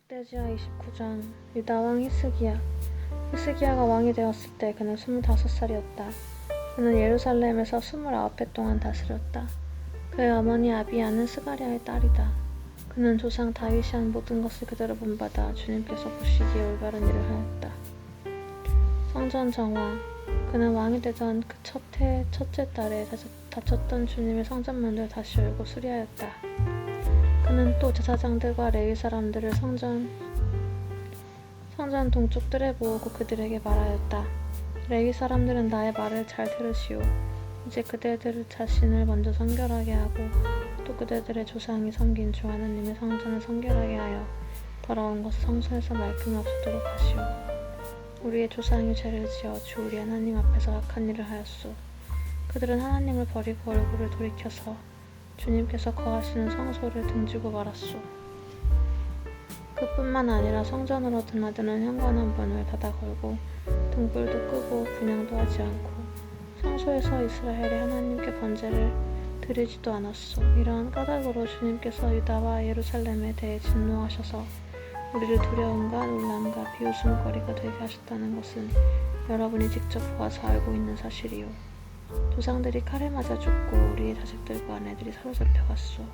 역대지하 29장. 유다 왕 히스기야. 히스기야가 왕이 되었을 때 그는 25살이었다. 그는 예루살렘에서 29해 동안 다스렸다. 그의 어머니 아비야는 스가랴의 딸이다. 그는 조상 다윗이 한 모든 것을 그대로 본받아 주님께서 보시기에 올바른 일을 하였다. 성전 정화. 그는 왕이 되던 그 첫 해 첫째 달에 닫혔던 주님의 성전문을 다시 열고 수리하였다. 그는 또 제사장들과 레위 사람들을 성전 동쪽 뜰에 모으고 그들에게 말하였다. 레위 사람들은 나의 말을 잘 들으시오. 이제 그대들 자신을 먼저 성결하게 하고 또 그대들의 조상이 섬긴 주 하나님의 성전을 성결하게 하여 더러운 것을 성소에서 말끔히 없애도록 하시오. 우리의 조상이 죄를 지어 주 우리 하나님 앞에서 악한 일을 하였소. 그들은 하나님을 버리고 얼굴을 돌이켜서 주님께서 거하시는 성소를 등지고 말았소. 그뿐만 아니라 성전으로 드나드는 현관한 문을 닫아 걸고 등불도 끄고 분향도 하지 않고 성소에서 이스라엘의 하나님께 번제를 드리지도 않았소. 이러한 까닭으로 주님께서 유다와 예루살렘에 대해 진노하셔서 우리를 두려움과 놀람과 비웃음거리가 되게 하셨다는 것은 여러분이 직접 보아서 알고 있는 사실이요. 조상들이 칼에 맞아 죽고 우리의 자식들과 아내들이 사로잡혀 갔소.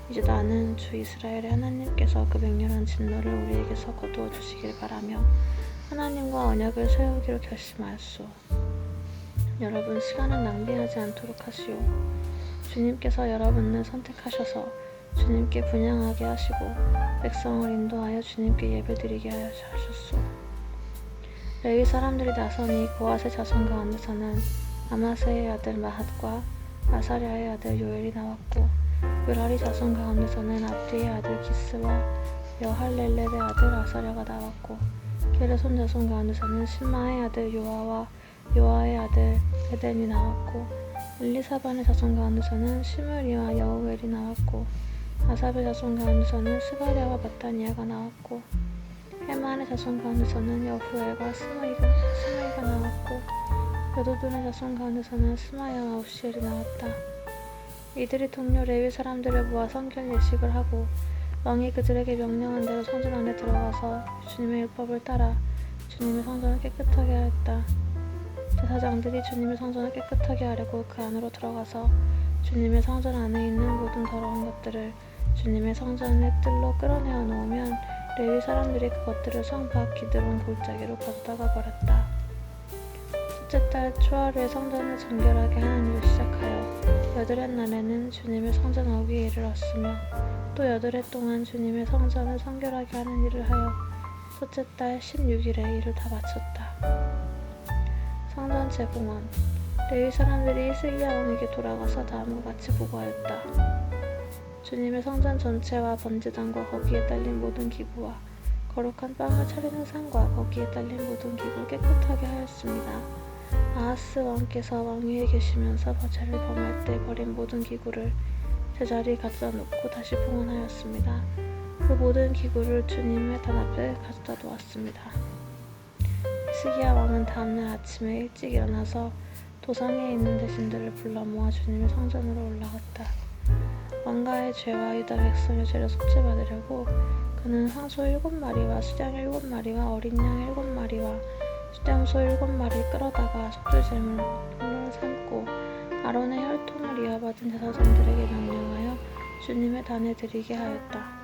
이제 나는 주 이스라엘의 하나님께서 그 맹렬한 진노를 우리에게서 거두어 주시길 바라며 하나님과 언약을 세우기로 결심하였소. 여러분, 시간은 낭비하지 않도록 하시오. 주님께서 여러분을 선택하셔서 주님께 분향하게 하시고 백성을 인도하여 주님께 예배드리게 하셨소. 레위 사람들이 나서니 고핫의 자손 가운데서는 아마세의 아들 마핫과 아사랴의 아들 요엘이 나왔고 므라리 자손 가운데서는 압디의 아들 기스와 여할렐렐의 아들 아사랴가 나왔고 게르손 자손 가운데서는 신마의 아들 요아와 요아의 아들 에덴이 나왔고 엘리사반의 자손 가운데서는 시므리와 여우엘이 나왔고 아삽의 자손 가운데서는 스가랴와 마타니아가 나왔고 헤만의 자손 가운데서는 여후엘과 스므이가 나왔고 여도둔의 자손 가운데서는 스마야와 우시엘이 나왔다. 이들이 동료 레위 사람들을 모아 성결 예식을 하고 왕이 그들에게 명령한 대로 성전 안에 들어가서 주님의 율법을 따라 주님의 성전을 깨끗하게 하였다. 제사장들이 주님의 성전을 깨끗하게 하려고 그 안으로 들어가서 주님의 성전 안에 있는 모든 더러운 것들을 주님의 성전의 뜰로 끌어내어 놓으면 레위 사람들이 그것들을 성 밖 기드론 골짜기로 가져다가 버렸다. 첫째 달 초하루에 성전을 정결하게 하는 일을 시작하여 여드렛 날에는 주님의 성전 어귀에 이르렀으며 또 여드렛 동안 주님의 성전을 성결하게 하는 일을 하여 첫째 달 16일에 일을 다 마쳤다. 성전 재공헌. 레위 사람들이 히스기야 왕에게 돌아가서 다음과 같이 보고하였다. 주님의 성전 전체와 번제단과 거기에 딸린 모든 기구와 거룩한 빵을 차리는 상과 거기에 딸린 모든 기구를 깨끗하게 하였습니다. 아하스 왕께서 왕위에 계시면서 제를 범할 때 버린 모든 기구를 제자리에 가져다 놓고 다시 봉헌하였습니다. 그 모든 기구를 주님의 단 앞에 가져다 놓았습니다. 히스기야 왕은 다음날 아침에 일찍 일어나서 도성에 있는 대신들을 불러 모아 주님의 성전으로 올라갔다. 왕가의 죄와 유다 백성의 죄를 속죄받으려고 그는 황소 7마리와 수양 7마리와 어린 양 7마리와 수장소 7마리를 끌어다가 속죄제물로 삼고 아론의 혈통을 이어받은 제사장들에게 명령하여 주님의 단에 드리게 하였다.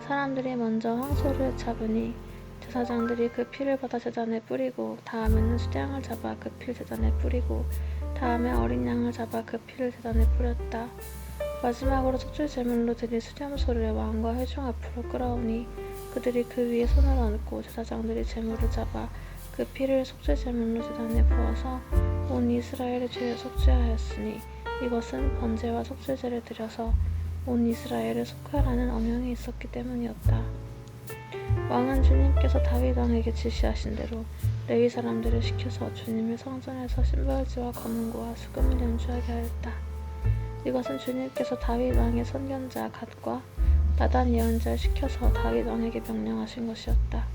사람들이 먼저 황소를 잡으니 제사장들이 그 피를 받아 제단에 뿌리고 다음에는 수양을 잡아 그 피를 제단에 뿌리고 다음에 어린 양을 잡아 그 피를 제단에 뿌렸다. 마지막으로 속죄제물로 드린 수염소를 왕과 회중 앞으로 끌어오니 그들이 그 위에 손을 얹고 제사장들이 제물을 잡아 그 피를 속죄제물로 제단에 부어서 온 이스라엘의 죄를 속죄하였으니 이것은 번제와 속죄제를 드려서 온 이스라엘을 속하라는 엄명이 있었기 때문이었다. 왕은 주님께서 다윗 왕에게 지시하신 대로 레위 사람들을 시켜서 주님의 성전에서 신발지와 검은고와 수금을 연주하게 하였다. 이것은 주님께서 다윗 왕의 선견자 갓과 나단 예언자를 시켜서 다윗 왕에게 명령하신 것이었다.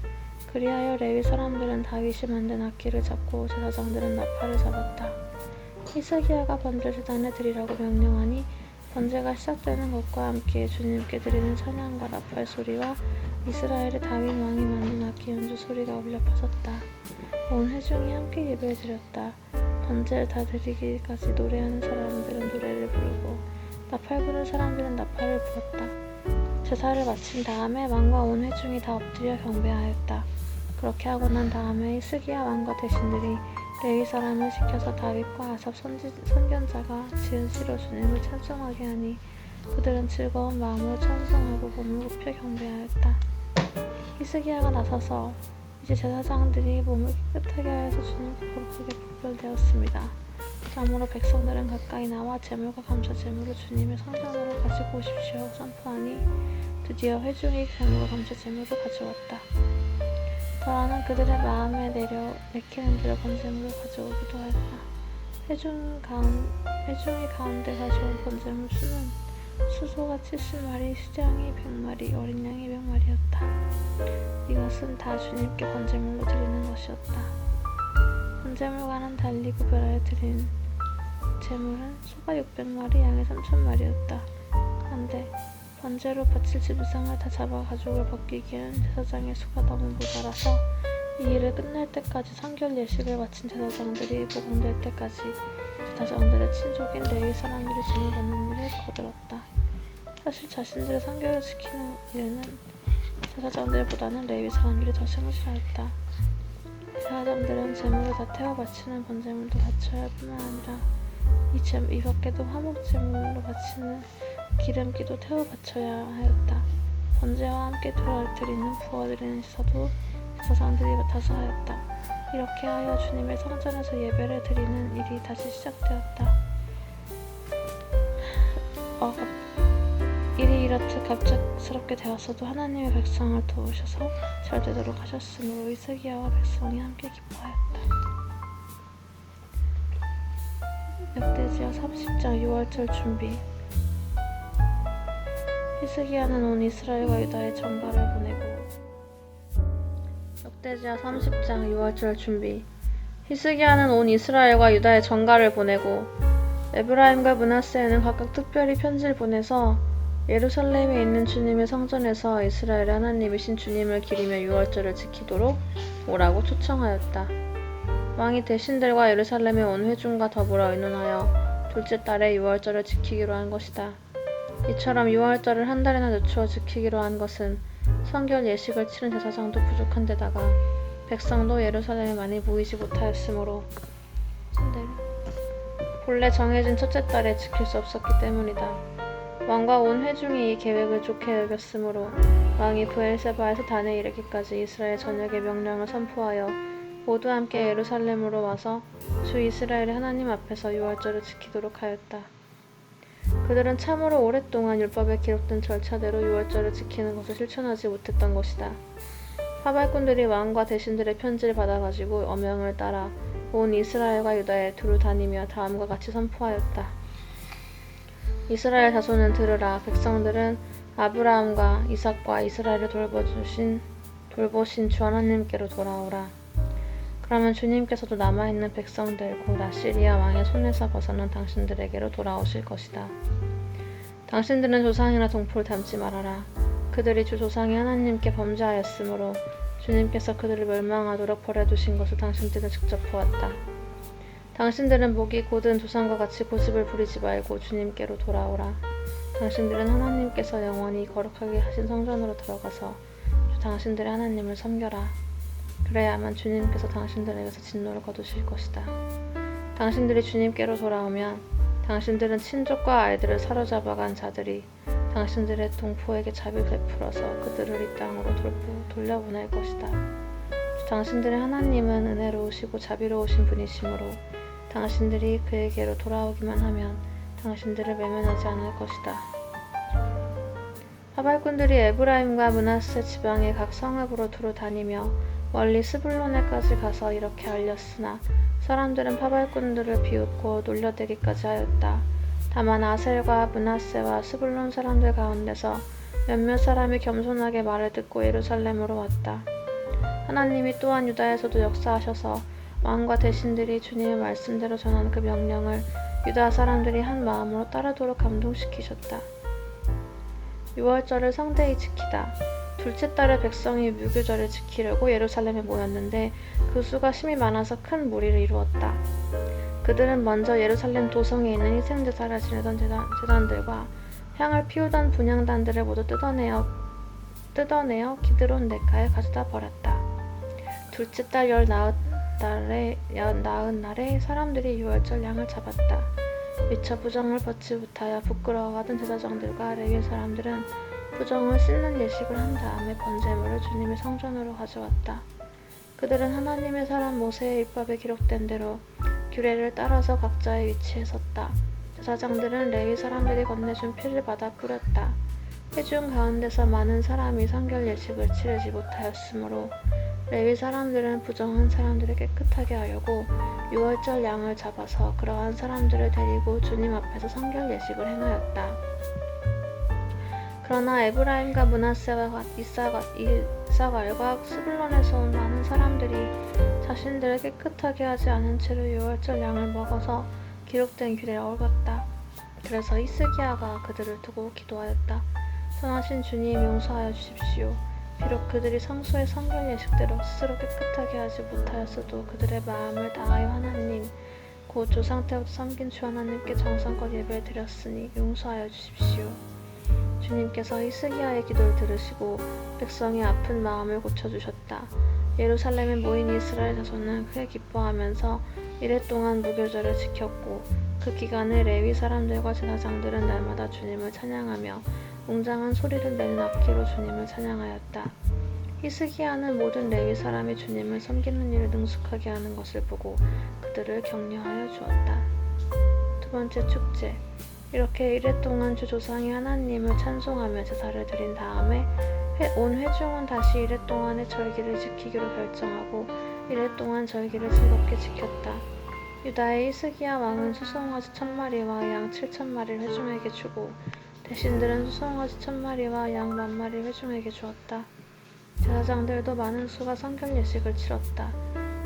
그리하여 레위 사람들은 다윗이 만든 악기를 잡고 제사장들은 나팔을 잡았다. 히스기야가 번제제단에 드리라고 명령하니 번제가 시작되는 것과 함께 주님께 드리는 찬양과 나팔 소리와 이스라엘의 다윗 왕이 만든 악기 연주 소리가 울려 퍼졌다. 온 회중이 함께 예배를 드렸다. 번제를 다 드리기까지 노래하는 사람들은 노래를 부르고 나팔 부는 사람들은 나팔을 불었다. 제사를 마친 다음에 왕과 온 회중이 다 엎드려 경배하였다. 그렇게 하고 난 다음에 히스기야 왕과 대신들이 레위 사람을 시켜서 다윗과 아삽 선견자가 지은 시로 주님을 찬송하게 하니 그들은 즐거운 마음으로 찬송하고 몸을 굽혀 경배하였다. 히스기야가 나서서 이제 제사장들이 몸을 깨끗하게 하여서 주님께 거룩하게 분별되었습니다. 그러므로 백성들은 가까이 나와 제물과 감사 제물을 주님의 성전으로 가지고 오십시오 선포하니 드디어 회중이 제물과 감사 제물을 가져왔다. 더러는 그들의 마음에 내키는 대로 번제물을 가져오기도 하였다. 회중이 가운데 가져온 번제물 수는 수소가 70마리, 수양이 100마리, 어린 양이 100마리였다. 이것은 다 주님께 번제물로 드리는 것이었다. 번제물과는 달리 구별하여 드린 제물은 소가 600마리, 양이 3000마리였다. 그런데 번제로 바칠 지부상을 다 잡아 가족을 벗기기에는 제사장의 수가 너무 모자라서 이 일을 끝낼 때까지 성결 예식을 마친 제사장들이 복음될 때까지 제사장들의 친족인 레위 사람들이 짐을 받는 일을 거들었다. 사실 자신들의 성결을 지키는 일에는 제사장들보다는 레위 사람들이 더 성실하였다. 제사장들은 제물을 다 태워 바치는 번제물도 바쳐야 할 뿐만 아니라 이 밖에도 화목 제물로 바치는 기름기도 태워 바쳐야 하였다. 번제와 함께 드리는 부어드리는 제사도 제사장들이 맡아서 하였다. 이렇게 하여 주님의 성전에서 예배를 드리는 일이 다시 시작되었다. 일이 이렇듯 갑작스럽게 되었어도 하나님의 백성을 도우셔서 잘 되도록 하셨으므로 히스기야와 백성이 함께 기뻐하였다. 역대지하 30장 6월절 준비. 히스기야는 온 이스라엘과 유다에 전가를 보내고 역대지하 30장 6월절 준비. 히스기야는 온 이스라엘과 유다에 전가를 보내고 에브라임과 므낫세에는 각각 특별히 편지를 보내서 예루살렘에 있는 주님의 성전에서 이스라엘의 하나님이신 주님을 기리며 유월절을 지키도록 오라고 초청하였다. 왕이 대신들과 예루살렘에 온 회중과 더불어 의논하여 둘째 달에 유월절을 지키기로 한 것이다. 이처럼 유월절을 한 달이나 늦추어 지키기로 한 것은 성결 예식을 치른 제사장도 부족한 데다가 백성도 예루살렘에 많이 모이지 못하였으므로 본래 정해진 첫째 달에 지킬 수 없었기 때문이다. 왕과 온 회중이 이 계획을 좋게 여겼으므로 왕이 브엘세바에서 단에 이르기까지 이스라엘 전역에 명령을 선포하여 모두 함께 예루살렘으로 와서 주 이스라엘의 하나님 앞에서 유월절을 지키도록 하였다. 그들은 참으로 오랫동안 율법에 기록된 절차대로 유월절을 지키는 것을 실천하지 못했던 것이다. 하발꾼들이 왕과 대신들의 편지를 받아가지고 어명을 따라 온 이스라엘과 유다에 두루 다니며 다음과 같이 선포하였다. 이스라엘 자손은 들으라. 백성들은 아브라함과 이삭과 이스라엘을 돌보신 주 하나님께로 돌아오라. 그러면 주님께서도 남아있는 백성들 곧 아시리아 왕의 손에서 벗어난 당신들에게로 돌아오실 것이다. 당신들은 조상이나 동포를 닮지 말아라. 그들이 주 조상의 하나님께 범죄하였으므로 주님께서 그들을 멸망하도록 벌해두신 것을 당신들은 직접 보았다. 당신들은 목이 곧은 조상과 같이 고집을 부리지 말고 주님께로 돌아오라. 당신들은 하나님께서 영원히 거룩하게 하신 성전으로 들어가서 당신들의 하나님을 섬겨라. 그래야만 주님께서 당신들에게서 진노를 거두실 것이다. 당신들이 주님께로 돌아오면 당신들은 친족과 아이들을 사로잡아간 자들이 당신들의 동포에게 자비를 베풀어서 그들을 이 땅으로 돌려보낼 것이다. 당신들의 하나님은 은혜로우시고 자비로우신 분이시므로 당신들이 그에게로 돌아오기만 하면 당신들을 외면하지 않을 것이다. 하발꾼들이 에브라임과 므낫세 지방의 각 성읍으로 두루 다니며 멀리 스불론에까지 가서 이렇게 알렸으나 사람들은 하발꾼들을 비웃고 놀려대기까지 하였다. 다만 아셀과 므낫세와 스불론 사람들 가운데서 몇몇 사람이 겸손하게 말을 듣고 예루살렘으로 왔다. 하나님이 또한 유다에서도 역사하셔서 왕과 대신들이 주님의 말씀대로 전한 그 명령을 유다 사람들이 한 마음으로 따르도록 감동시키셨다. 6월절을 성대히 지키다. 둘째 달에 백성이 무교절을 지키려고 예루살렘에 모였는데 그 수가 심히 많아서 큰 무리를 이루었다. 그들은 먼저 예루살렘 도성에 있는 희생제사를 지내던 제단들과 향을 피우던 분향단들을 모두 뜯어내어 기드론 넥가에 가져다 버렸다. 둘째 달 열 나흔 날에 사람들이 6월절 양을 잡았다. 미처 부정을 벗지 못하여 부끄러워하던 제사장들과 레위 사람들은 부정을 씻는 예식을 한 다음에 번제물을 주님의 성전으로 가져왔다. 그들은 하나님의 사람 모세의 율법에 기록된 대로 규례를 따라서 각자의 위치에 섰다. 제사장들은 레위 사람들이 건네준 피를 받아 뿌렸다. 회중 가운데서 많은 사람이 성결 예식을 치르지 못하였으므로 레위 사람들은 부정한 사람들을 깨끗하게 하려고 6월절 양을 잡아서 그러한 사람들을 데리고 주님 앞에서 성결 예식을 행하였다. 그러나 에브라임과 므낫세와 이사갈과 스불론에서 온 많은 사람들이 자신들을 깨끗하게 하지 않은 채로 6월절 양을 먹어서 기록된 규례를 어겼다. 그래서 히스기야가 그들을 두고 기도하였다. 선하신 주님, 용서하여 주십시오. 비록 그들이 성소의 성결 예식대로 스스로 깨끗하게 하지 못하였어도 그들의 마음을 다하여 하나님, 곧 조상 때부터 섬긴 주 하나님께 정성껏 예배를 드렸으니 용서하여 주십시오. 주님께서 히스기야의 기도를 들으시고 백성의 아픈 마음을 고쳐주셨다. 예루살렘에 모인 이스라엘 자손은 크게 기뻐하면서 이래 동안 무교절을 지켰고 그 기간에 레위 사람들과 제사장들은 날마다 주님을 찬양하며 웅장한 소리를 내는 악기로 주님을 찬양하였다. 히스기야는 모든 레위 사람이 주님을 섬기는 일을 능숙하게 하는 것을 보고 그들을 격려하여 주었다. 두 번째 축제. 이렇게 이래 동안 주 조상이 하나님을 찬송하며 제사를 드린 다음에 온 회중은 다시 이래 동안의 절기를 지키기로 결정하고 이래 동안 절기를 즐겁게 지켰다. 유다의 히스기야 왕은 수송아지 1000마리와 양 7000마리를 회중에게 주고 대신들은 수송아지 1000마리와 양 10,000마리를 회중에게 주었다. 제사장들도 많은 수가 성결 예식을 치렀다.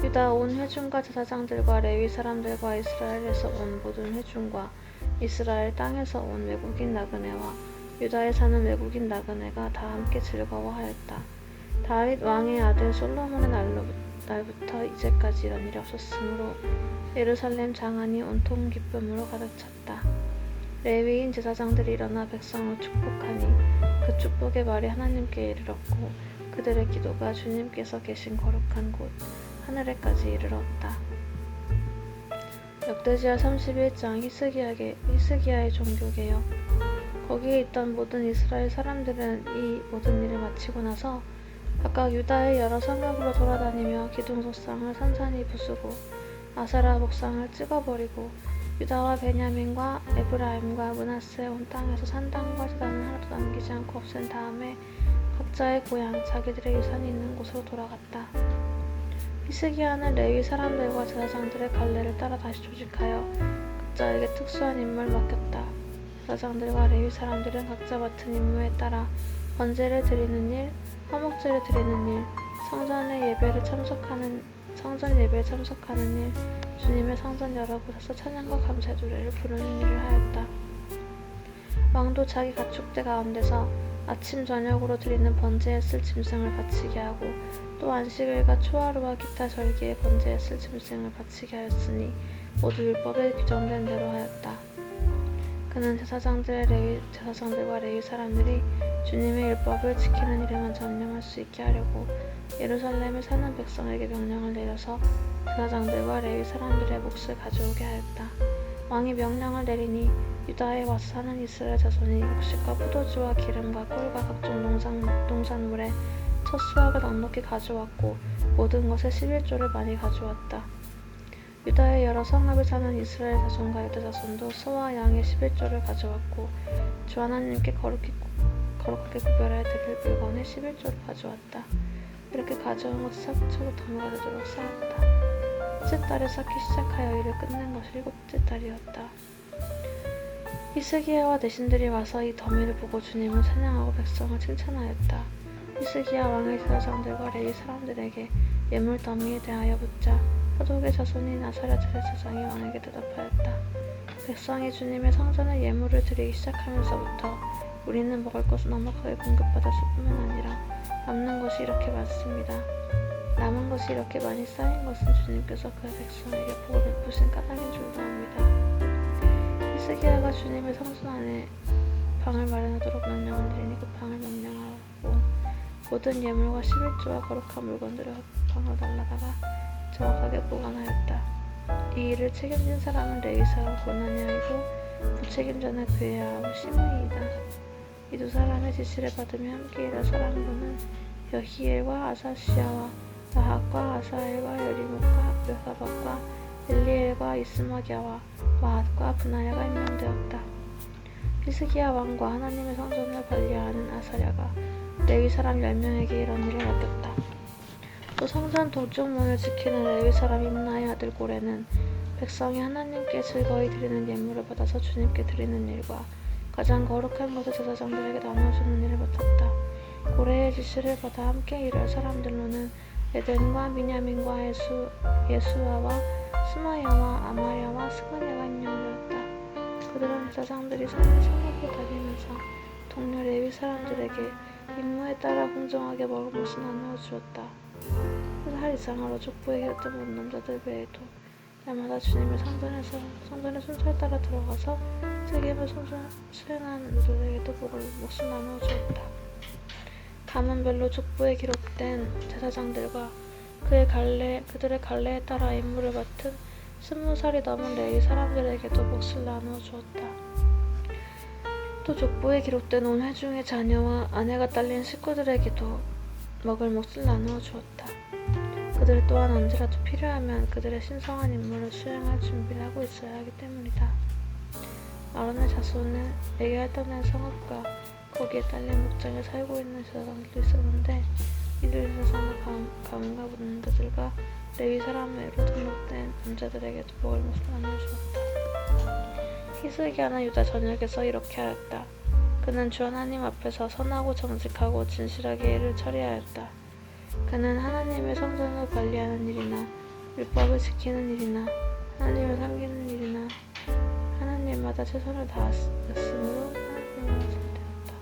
유다 온 회중과 제사장들과 레위 사람들과 이스라엘에서 온 모든 회중과 이스라엘 땅에서 온 외국인 나그네와 유다에 사는 외국인 나그네가 다 함께 즐거워하였다. 다윗 왕의 아들 솔로몬의 날부터 이제까지 이런 일이 없었으므로 예루살렘 장안이 온통 기쁨으로 가득 찼다. 레위인 제사장들이 일어나 백성을 축복하니 그 축복의 말이 하나님께 이르렀고 그들의 기도가 주님께서 계신 거룩한 곳 하늘에까지 이르렀다. 역대지하 31장 히스기야의 종교개혁. 거기에 있던 모든 이스라엘 사람들은 이 모든 일을 마치고 나서 각각 유다의 여러 성읍으로 돌아다니며 기둥석상을 산산히 부수고 아세라 목상을 찍어버리고 유다와 베냐민과 에브라임과 므낫세 온 땅에서 산당과 제단을 하나도 남기지 않고 없앤 다음에 각자의 고향, 자기들의 유산이 있는 곳으로 돌아갔다. 히스기야는 레위 사람들과 제사장들의 갈례를 따라 다시 조직하여 각자에게 특수한 임무를 맡겼다. 제사장들과 레위 사람들은 각자 맡은 임무에 따라 번제를 드리는 일, 화목제를 드리는 일, 성전 예배에 참석하는 일, 주님의 성전 여러 곳에서 찬양과 감사의 노래를 부르는 일을 하였다. 왕도 자기 가축대 가운데서 아침 저녁으로 드리는 번제에 쓸 짐승을 바치게 하고 또 안식일과 초하루와 기타 절기에 번제에 쓸 짐승을 바치게 하였으니 모두 율법에 규정된 대로 하였다. 그는 제사장들과 레위 사람들이 주님의 율법을 지키는 일에만 전념할 수 있게 하려고 예루살렘에 사는 백성에게 명령을 내려서 제사장들과 레위 사람들의 몫을 가져오게 하였다. 왕이 명령을 내리니 유다에 와서 사는 이스라엘 자손이 곡식과 포도주와 기름과 꿀과 각종 농산물에 첫 수확을 넉넉히 가져왔고 모든 것에 11조를 많이 가져왔다. 유다의 여러 성읍에 사는 이스라엘 자손과 유다 자손도 소와 양의 11조를 가져왔고 주 하나님께 거룩하게 구별하여 드릴 물건의 11조를 가져왔다. 이렇게 가져온 것을 차곡차곡 더미가 되도록 쌓았다. 첫째 달에 쌓기 시작하여 일을 끝낸 것이 7째 달이었다. 히스기야와 대신들이 와서 이 더미를 보고 주님을 찬양하고 백성을 칭찬하였다. 히스기야 왕의 제사장들과 레위 사람들에게 예물 더미에 대하여 묻자 사독의 자손인 아사랴 제사장이 왕에게 대답하였다. 백성이 주님의 성전에 예물을 드리기 시작하면서부터 우리는 먹을 것을 넉넉하게 공급받았을 뿐만 아니라 남는 것이 이렇게 많습니다. 남은 것이 이렇게 많이 쌓인 것은 주님께서 그의 백성에게 복을 베푸신 까닭인 줄도 압니다. 히스기야가 주님의 성전 안에 방을 마련하도록 명령을 내리니 그 방을 명령하고 모든 예물과 11조와 거룩한 물건들을 방으로 달라다가 정확하게 보관하였다. 이 일을 책임진 사람은 레위사와 고나니아이고 부책임자는 그의 아우 시므이이다. 이 두 사람의 지시를 받으며 함께 일할 사람으로는 여히엘과 아사시아와 나핫과 아사엘과 여리목과 요사박과 엘리엘과 이스마기야와 마핫과 브나야가 임명되었다. 히스기야 왕과 하나님의 성전을 관리하는 아사랴가 레위 사람 10명에게 이런 일을 맡겼다. 또 성전 동쪽 문을 지키는 레위 사람 임나의 아들 고레는 백성이 하나님께 즐거이 드리는 예물을 받아서 주님께 드리는 일과 가장 거룩한 것을 제사장들에게 나눠주는 일을 맡았다. 고레의 지시를 받아 함께 일할 사람들로는 에덴과 미냐민과 예수아와 스마야와 아마랴와 스가냐가 임명되었다. 그들은 제사장들이 성을 다니면서 동료 레위 사람들에게 임무에 따라 공정하게 먹을 것을 나누어 주었다. 한 살 이상으로 족보에 기록된 모든 남자들 외에도 날마다 주님의 성전의 순서에 따라 들어가서 책임을 수행하는 자들에게도 몫을 나누어 주었다. 가문별로 족보에 기록된 제사장들과 그들의 갈래에 따라 임무를 맡은 20살이 넘은 레위 사람들에게도 몫을 나누어 주었다. 또 족보에 기록된 온 회중의 자녀와 아내가 딸린 식구들에게도 먹을 몫을 나누어 주었다. 그들 또한 언제라도 필요하면 그들의 신성한 임무를 수행할 준비를 하고 있어야 하기 때문이다. 아론의 자손은 에게 할당된 성읍과 거기에 딸린 목장에 살고 있는 제사장들도 있었는데 이들 제사장과 가문과 문자들과 레위 사람 외로 등록된 남자들에게도 먹을 몫을 나누어 주었다. 히스기야는 유다 전역에서 이렇게 하였다. 그는 주 하나님 앞에서 선하고 정직하고 진실하게 일을 처리하였다. 그는 하나님의 성전을 관리하는 일이나 율법을 지키는 일이나 하나님을 섬기는 일이나 하나님마다 최선을 다했으므로 하나님을 선택했다.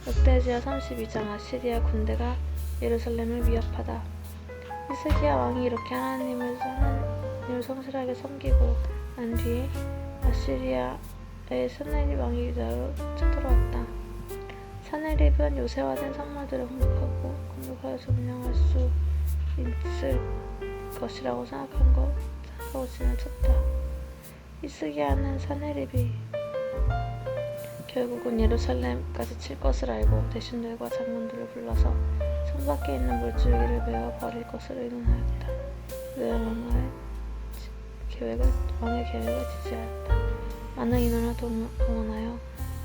역대지하 32장 아시리아 군대가 예루살렘을 위협하다. 히스기야 왕이 이렇게 하나님을 성실하게 섬기고 난 뒤에 아시리아의 사네립 왕이 유다로 쳐들어왔다. 사네립은 요새화된 성물들을 공격하여 점령할 수 있을 것이라고 생각하고 진을 쳤다. 히스기야는 사네립이 결국은 예루살렘까지 칠 것을 알고 대신들과 장군들을 불러서 성 밖에 있는 물줄기를 메어 버릴 것을 의논하였다. 그들은 왕의 계획을 지지하였다. 많은 인원을 동원하여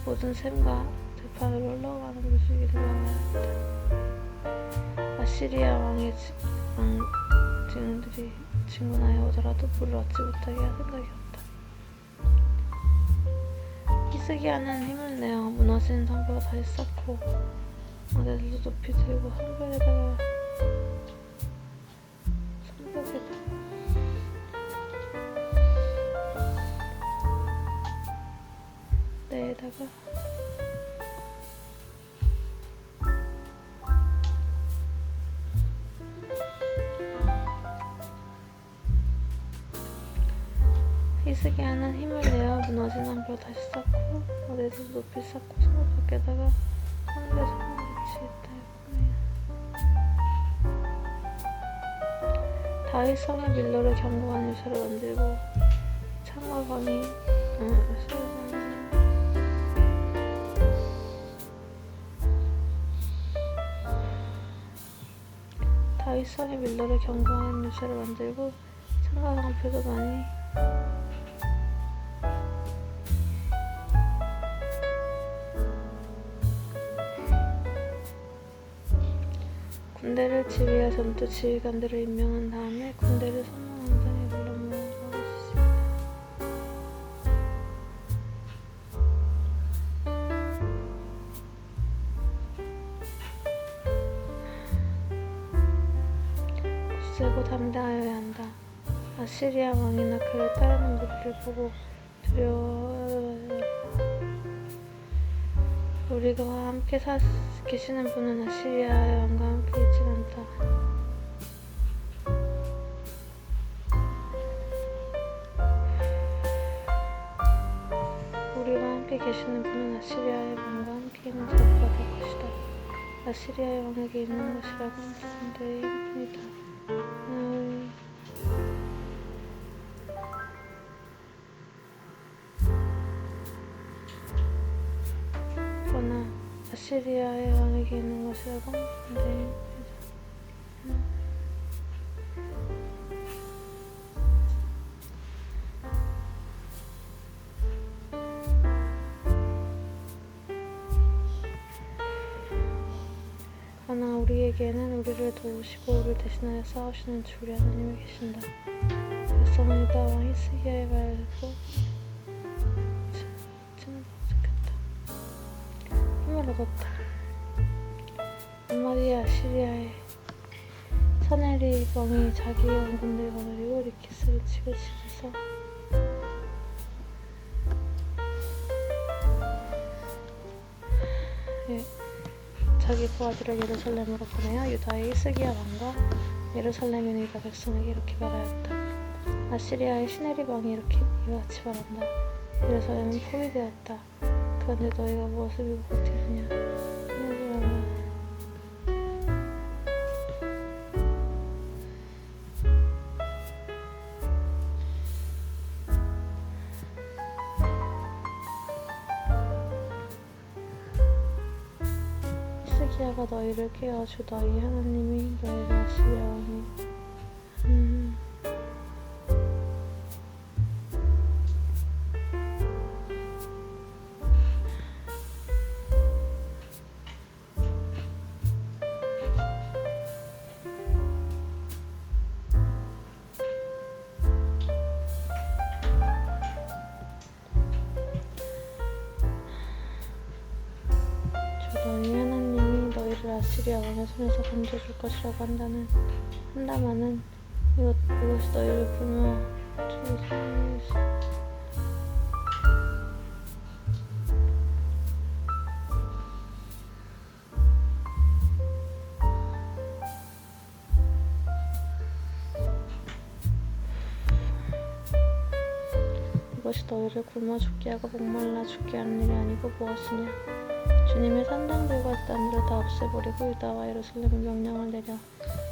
모든 샘과 들판으로 흘러가는 물줄기를 막아야했다. 아시리아 왕의 증인들이 진군하여 오더라도 물을 얻지 못하게 할 생각이었다. 히스기야는 힘을 내어 무너진 성벽을 다시 쌓고 아들들도 높이 들고 성벽에다가 내에다가 히스기야는 힘을 내어 무너진 성벽을 다시 쌓고 아들들도 높이 쌓고 성벽 밖에다가 하늘의 성을 붙이겠다. 다윗 성의 밀로를 견고한 요새를 만들고 창과 방이 다윗 성의 밀로를 견고한 요새를 만들고 창과 방패도 많이 군대를 지휘할 전투 지휘관들을 임명한 다음에 군대를 성문왕전에 불러 모아서 있습니다. 굳세고 담대하여야 한다. 아시리아 왕이나 그를 따르는 무리를 보고 두려워. 우리가 함께 계시는 분은 아시리아의 왕과 함께 있진 않다. 우리와 함께 계시는 분은 아시리아의 왕과 함께 있는 자보다 될 것이다. 아시리아의 왕에게 있는 것이라고 그들의 힘뿐이다. 그러나 아시리아의 왕에게 있는 것이라고 그들의 힘뿐이다. 그러나 우리에게는 우리를 도우시고 우리를 대신하여 싸우시는 주 우리 하나님이 계신다. 백성은 유다 왕 히스기야의 말고 힘을 얻었다. 한마디에 아시리아의 사네립 왕이 자기의 원군들을 거느리고 리키스를 치고 치면서 자기 부하들을 예루살렘으로 보내어 유다의 히스기야 왕과 예루살렘에 있는 유다 백성에게 이렇게 말하였다. 아시리아의 시네립 왕이 이와 같이 말한다. 예루살렘은 포위되었다. 그런데 너희가 무엇을 믿고 버티느냐? 히스기야가 너희를 깨워 주 너희 하나님이 너희를 아시리아 왕이 너희 하나님이 너희를 아시리아 왕의 손에서 건져줄 것이라고 한다마는 이것이 너희를 굶어 이것이 너희를 굶어 죽게 하고 목말라 죽게 하는 일이 아니고 무엇이냐? 주님의 산당들과 딴들을 다 없애버리고 유다와 예루살렘에 명령을 내려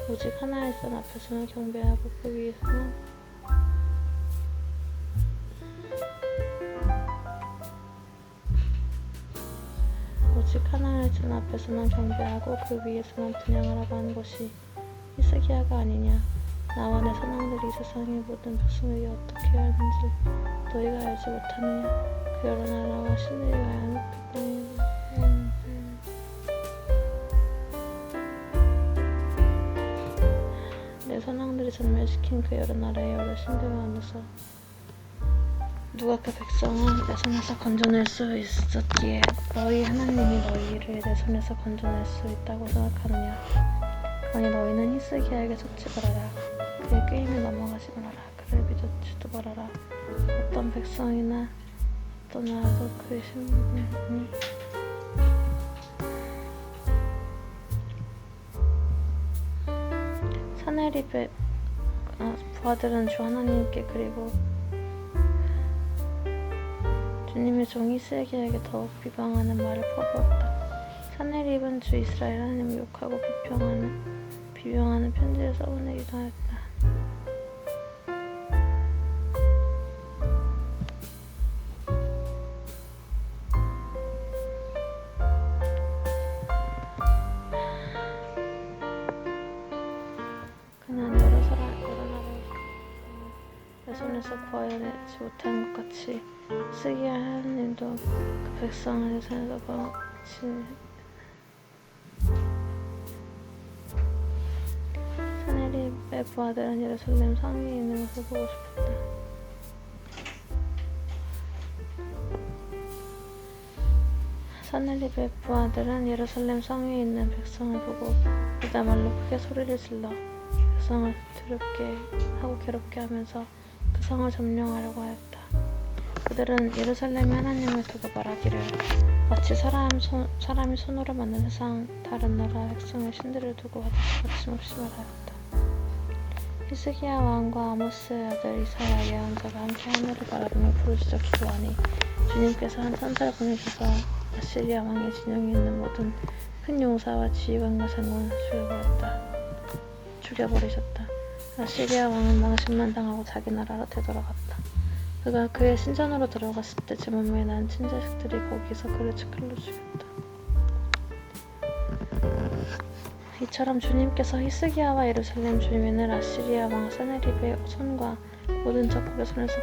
오직 하나의 산 앞에서만 경배하고 그 위에서는 경배하고 그 위에서만 분향하라고 하는 것이 히스기야가 아니냐? 나와 내 선왕들이 이 세상의 모든 백성에게 어떻게 해야 하는지 너희가 알지 못하느냐? 그 여러 나라와 신들이 가야 그 땅에 내 선왕들이 전멸시킨 그 여러 나라의 여러 신들 가운데서 누가 그 백성을 내 손에서 건져낼 수 있었기에 너희 하나님이 너희를 내 손에서 건져낼 수 있다고 생각하느냐? 그러니 너희는 히스기야에게 속지 말아라. 그의 꾀임에 넘어가지 말아라. 그를 믿어주지도 말아라. 어떤 백성이나 어떤 나라도 그의 신분이 사네립의 부하들은 주 하나님께 그리고 주님의 종 히스기야에게 더욱 비방하는 말을 퍼부었다. 사네립은 주 이스라엘 하나님을 욕하고 비방하는 편지를 써보내기도 하였다. 그는 여러 나라의 내 손에서 구하여내지 못한 것 같이 히스기야 하나님도 그 백성을 내 손에서 구하지 사네립의 부하들은 예루살렘 성위에 있는 것을 보고 싶었다. 사네립의 부하들은 예루살렘 성위에 있는 백성을 보고 유다 말로 크게 소리를 질러 백성을 두렵게 하고 괴롭게 하면서 그 성을 점령하려고 하였다. 그들은 예루살렘에 하나님을 두고 말하기를 마치 사람이 손으로 만든 세상 다른 나라 백성의 신들을 두고 하듯이 거침없이 말하였다. 히스기야 왕과 아모스의 아들 이사야 예언자가 함께 하늘을 바라보며 부르짖어 기도하니 주님께서 한 천사를 보내셔서 아시리아 왕의 진영에 있는 모든 큰 용사와 지휘관과 장관을 죽여버리셨다. 아시리아 왕은 망신만 당하고 자기 나라로 되돌아갔다. 그가 그의 신전으로 들어갔을 때 제 몸에 난 친자식들이 거기서 그를 칼로 죽였다. 이처럼 주님께서 히스기야와 예루살렘 주민을 아시리아 왕 사네립의 손과 모든 적국의 손에서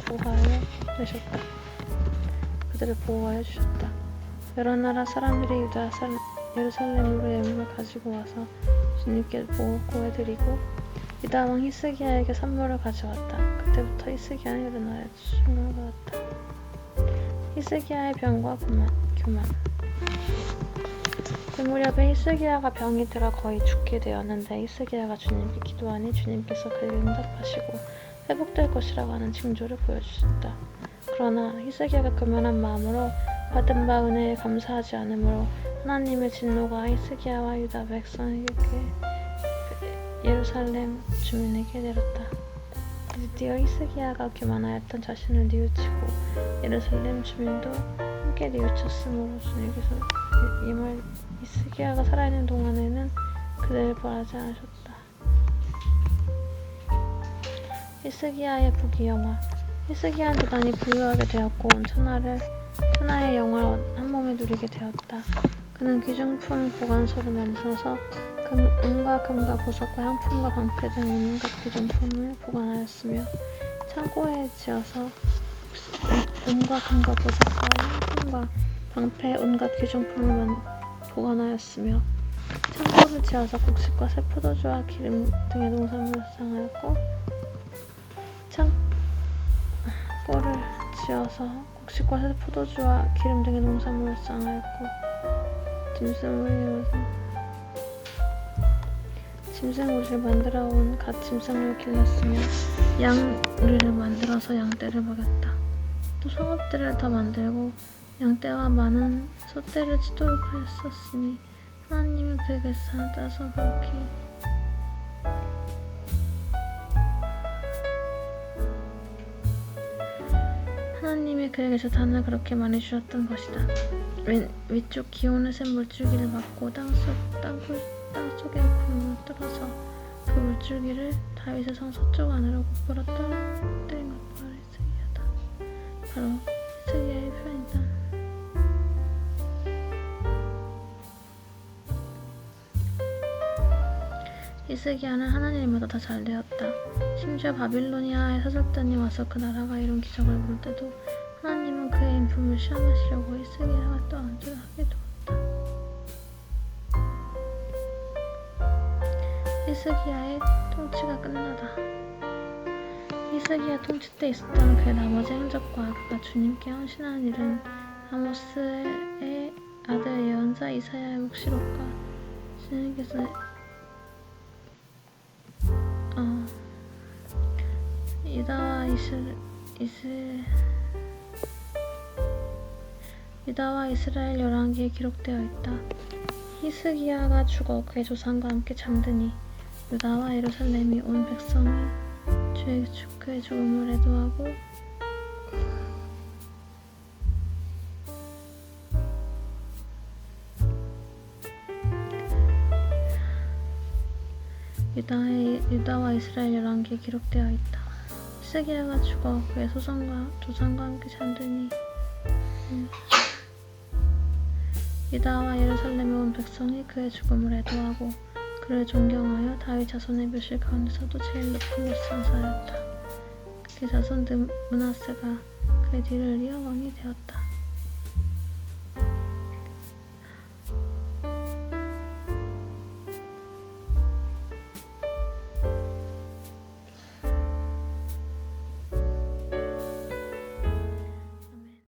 구하여내셨다. 그들을 보호하여 주셨다. 여러 나라 사람들이 예루살렘으로 예물을 가지고 와서 주님께 보호해드리고 유다 왕 히스기야에게 선물을 가져왔다. 그때부터 히스기야는 일어나야 충격을 받았다. 히스기야의 병과 교만. 그 무렵에 히스기야가 병이 들어 거의 죽게 되었는데 히스기야가 주님께 기도하니 주님께서 그에게 응답하시고 회복될 것이라고 하는 징조를 보여주셨다. 그러나 히스기야가 교만한 마음으로 받은 바 은혜에 감사하지 않으므로 하나님의 진노가 히스기야와 유다 백성에게 예루살렘 주민에게 내렸다. 드디어 히스기야가 교만하였던 자신을 뉘우치고 예루살렘 주민도 함께 뉘우쳤으므로 주님께서 이말 히스기야가 살아있는 동안에는 그들을 벌하지 않으셨다. 히스기야의 부귀영화. 히스기야는 대단히 부유하게 되었고 온 천하의 영화를 한 몸에 누리게 되었다. 그는 귀중품 보관소를 만들어서 은과 금과 보석과 향품과 방패 등 온갖 귀중품을 보관하였으며 창고에 지어서 은과 금과 보석과 향품과 방패 온갖 귀중품을 보관하였으며 창고를 지어서 곡식과 새 포도주와 기름 등의 농산물을 수상하였고 창고를 지어서 곡식과 새 포도주와 기름 등의 농산물을 수상하였고 짐승우리를 만들어 온 갓 짐승을 길렀으며 양우리를 만들어서 양떼를 먹였다. 또 송업대를 더 만들고 양떼와 많은 소떼를 치도록 하였었으니 하나님이 그에게 산을 따서 그렇게 하나님이 그에게서 단을 그렇게 많이 주셨던 것이다. 위쪽 기온을 센 물줄기를 막고 땅속의 구멍을 뚫어서 그 물줄기를 다윗의 성 서쪽 안으로 곧바로 떨어뜨린 것 바로 히스기야다. 바로 히스기야의 표현이다. 히스기야는 하나님마다 다 잘되었다. 심지어 바빌로니아의 사절단이 와서 그 나라가 이룬 기적을 볼 때도 하나님은 그의 인품을 시험하시려고 히스기야가 또 안주를 하게 두었다. 히스기야의 통치가 끝나다. 히스기야 통치 때 있었던 그의 나머지 행적과 그가 주님께 헌신한 일은 아모스의 아들 예언자 이사야의 묵시록과 주님께서 유다와 이스라엘 열왕기에 기록되어 있다. 히스기야가 죽어 그의 조상과 함께 잠드니 유다와 예루살렘이 온 백성이 그의 죽음을 애도하고 유다와 이스라엘 열왕기에 기록되어 있다. 히스기야가 죽어 그의 조상과 함께 잠드니 유다와 예루살렘에 온 백성이 그의 죽음을 애도하고 그를 존경하여 다윗 자손의 묘실 가운데서도 제일 높은 곳에 장사하였다. 그의 자손 므낫세가 그의 뒤를 이어 왕이 되었다.